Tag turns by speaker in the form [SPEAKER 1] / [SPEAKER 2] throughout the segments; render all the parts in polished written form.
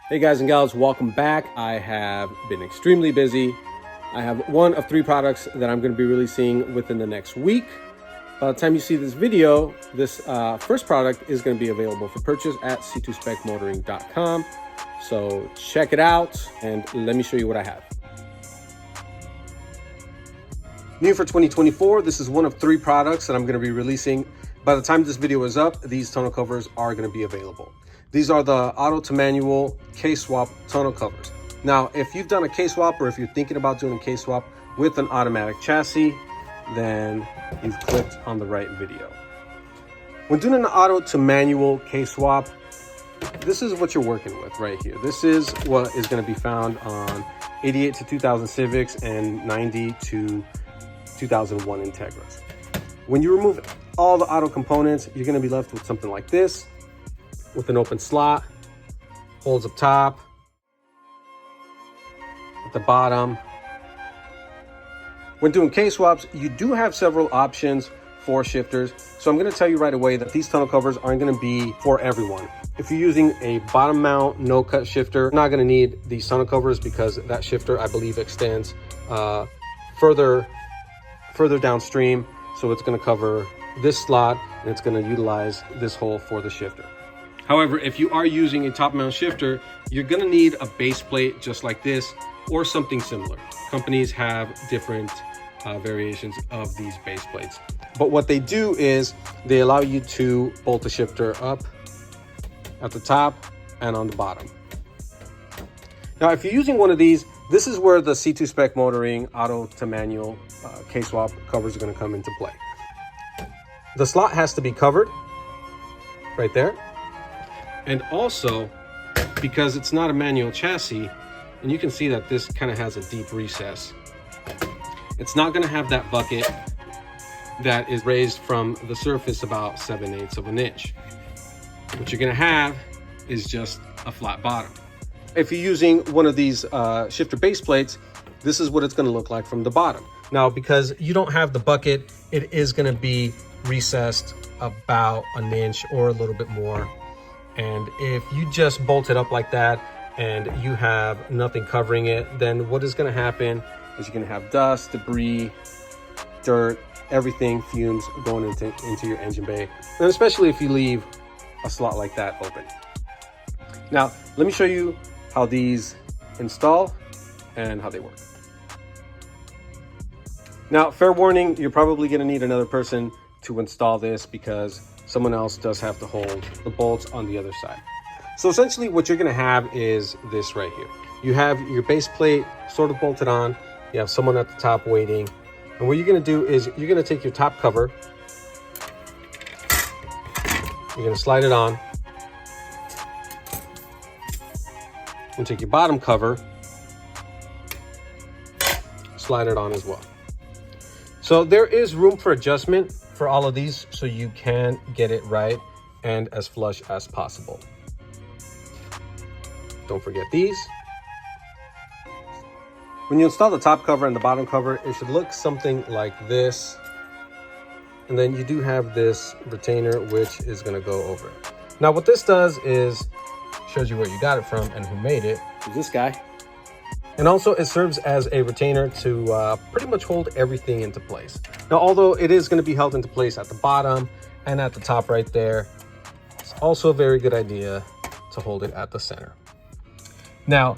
[SPEAKER 1] Hey guys and gals, welcome back. I have been extremely busy. I have one of 3 products that I'm going to be releasing within the next week. By the time you see this video, this first product is going to be available for purchase at C2spec So check it out and let me show you what I have. New for 2024, this is one of 3 products that I'm going to be releasing. By the time this video is up, these tonneau covers are going to be available. These are the auto to manual K-swap tonneau covers. Now, if you've done a K-swap or if you're thinking about doing a K-swap with an automatic chassis, then you've clicked on the right video. When doing an auto to manual K-swap, this is what you're working with right here. This is what is going to be found on 88 to 2000 Civics and 90 to 2001 Integras. When you remove all the auto components, you're going to be left with something like this, with an open slot, holes up top, at the bottom. When doing K-swaps, you do have several options for shifters. So I'm going to tell you right away that these tonneau covers aren't going to be for everyone. If you're using a bottom mount no cut shifter, you're not going to need these tonneau covers because that shifter, I believe, extends further downstream. So it's going to cover this slot and it's going to utilize this hole for the shifter. However, if you are using a top mount shifter, you're going to need a base plate just like this or something similar. Companies have different variations of these base plates. But what they do is they allow you to bolt the shifter up at the top and on the bottom. Now, if you're using one of these, this is where the C2spec Motoring Auto to manual K-swap covers are going to come into play. The slot has to be covered right there. And also, because it's not a manual chassis, and you can see that this kind of has a deep recess, it's not going to have that bucket that is raised from the surface about 7/8 of an inch. What you're going to have is just a flat bottom. If you're using one of these shifter base plates, this is what it's going to look like from the bottom. Now, because you don't have the bucket, it is going to be recessed about an inch or a little bit more. And if you just bolt it up like that and you have nothing covering it, then what is going to happen is you're going to have dust, debris, dirt, everything, fumes going into your engine bay. And especially if you leave a slot like that open. Now, let me show you how these install and how they work. Now, fair warning, you're probably going to need another person to install this because someone else does have to hold the bolts on the other side. So essentially what you're going to have is this right here. You have your base plate sort of bolted on. You have someone at the top waiting. And what you're going to do is you're going to take your top cover. You're going to slide it on. And take your bottom cover. Slide it on as well. So there is room for adjustment for all of these, so you can get it right and as flush as possible. Don't forget these. When you install the top cover and the bottom cover, it should look something like this. And then you do have this retainer, which is going to go over it. Now, what this does is shows you where you got it from and who made it. This guy. And also it serves as a retainer to pretty much hold everything into place. Now, although it is going to be held into place at the bottom and at the top right there, it's also a very good idea to hold it at the center. Now,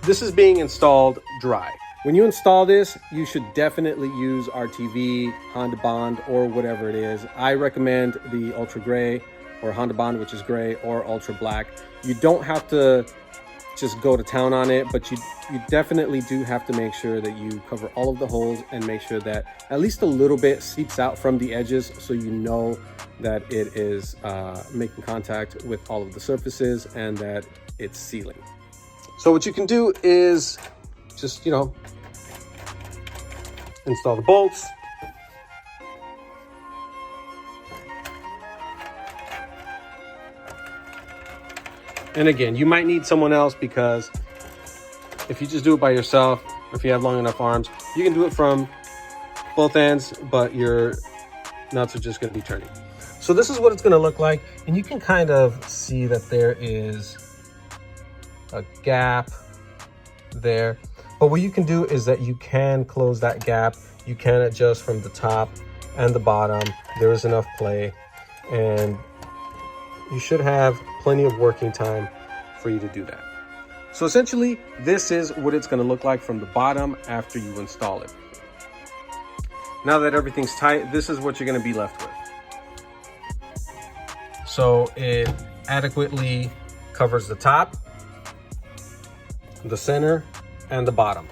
[SPEAKER 1] this is being installed dry. When you install this, you should definitely use RTV, Honda Bond, or whatever it is. I recommend the Ultra Gray or Honda Bond, which is gray, or Ultra Black. You don't have to just go to town on it, but you definitely do have to make sure that you cover all of the holes and make sure that at least a little bit seeps out from the edges so you know that it is making contact with all of the surfaces and that it's sealing. So what you can do is just, install the bolts. And again, you might need someone else because if you just do it by yourself, or if you have long enough arms, you can do it from both ends, but your nuts are just going to be turning. So this is what it's going to look like. And you can kind of see that there is a gap there. But what you can do is that you can close that gap. You can adjust from the top and the bottom. There is enough play, and you should have plenty of working time for you to do that. So essentially, this is what it's going to look like from the bottom after you install it. Now that everything's tight, this is what you're going to be left with. So it adequately covers the top, the center, and the bottom.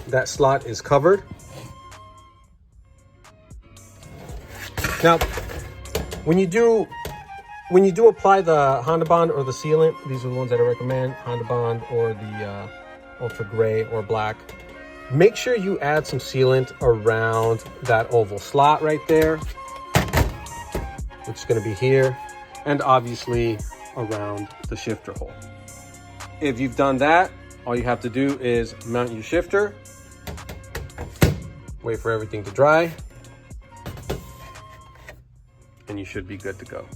[SPEAKER 1] That slot is covered. Now, when you do apply the Honda Bond or the sealant, these are the ones that I recommend, Honda Bond or the Ultra Gray or Black. Make sure you add some sealant around that oval slot right there, which is going to be here, and obviously around the shifter hole. If you've done that, all you have to do is mount your shifter, wait for everything to dry, and you should be good to go.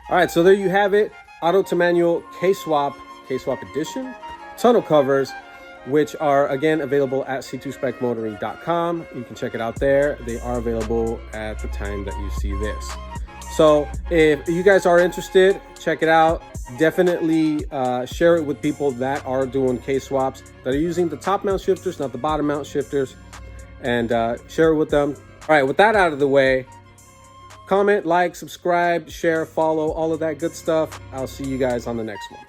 [SPEAKER 1] All right, so there you have it. Auto to manual K-Swap edition tonneau covers, which are again available at C2specmotoring.com. You can check it out there. They are available at the time that you see this. So if you guys are interested, check it out. Definitely share it with people that are doing K-swaps, that are using the top mount shifters, not the bottom mount shifters, and share it with them. All right, with that out of the way, comment, like, subscribe, share, follow, all of that good stuff. I'll see you guys on the next one.